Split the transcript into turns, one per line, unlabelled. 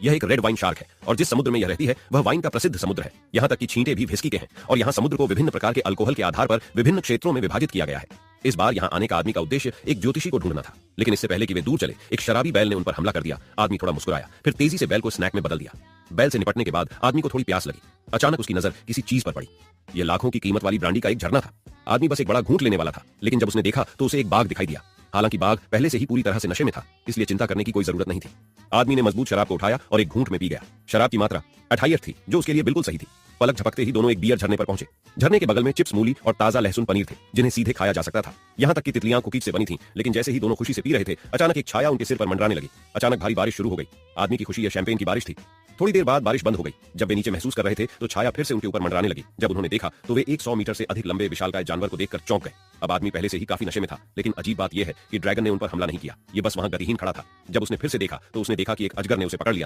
यह एक red wine shark है और जिस समुद्र में यह रहती है वह वाइन का प्रसिद्ध समुद्र है। यहाँ तक कि छींटे भी व्हिस्की के हैं और यहाँ समुद्र को विभिन्न प्रकार के अल्कोहल के आधार पर विभिन्न क्षेत्रों में विभाजित किया गया है। इस बार यहाँ आने का आदमी का उद्देश्य एक ज्योतिषी को ढूंढना था, लेकिन इससे पहले कि वे दूर चले एक शराबी बैल ने उन पर हमला कर दिया। आदमी थोड़ा मुस्कुराया, फिर तेजी से बैल को स्नैक में बदल दिया। बैल से निपटने के बाद आदमी को थोड़ी प्यास लगी। अचानक उसकी नजर किसी चीज पर पड़ी। यह लाखों की कीमत वाली ब्रांडी का एक झरना था। आदमी बस एक बड़ा घूंट लेने वाला था, लेकिन जब उसने देखा तो उसे एक बाघ दिखाई दिया। हालांकि बाघ पहले से ही पूरी तरह से नशे में था, इसलिए चिंता करने की कोई जरूरत नहीं थी। आदमी ने मजबूत शराब को उठाया और एक घूंट में पी गया। शराब की मात्रा 28 थी, जो उसके लिए बिल्कुल सही थी। पलक झपकते ही दोनों एक बियर झरने पर पहुंचे। झरने के बगल में चिप्स, मूली और ताजा लहसुन पनीर थे, जिन्हें सीधे खाया जा सकता था। यहाँ तक कि तितलियां कुकीज से बनी थीं, लेकिन जैसे ही दोनों खुशी से पी रहे थे, अचानक एक छाया उनके सिर पर मंडराने लगी। अचानक भारी बारिश शुरू हो गई। आदमी की खुशी यह शैंपेन की बारिश थी। थोड़ी देर बाद बारिश बंद हो गई। जब वे नीचे महसूस कर रहे थे तो छाया फिर से उनके ऊपर मंडराने लगी। जब उन्होंने देखा तो वे 100 मीटर से अधिक लंबे विशालकाय जानवर को देखकर चौंक गए। अब आदमी पहले से ही काफी नशे में था, लेकिन अजीब बात यह है कि ड्रैगन ने उन पर हमला नहीं किया। ये बस वहां गतिहीन खड़ा था। जब उसने फिर से देखा तो उसने देखा कि एक अजगर ने उसे पकड़ लिया।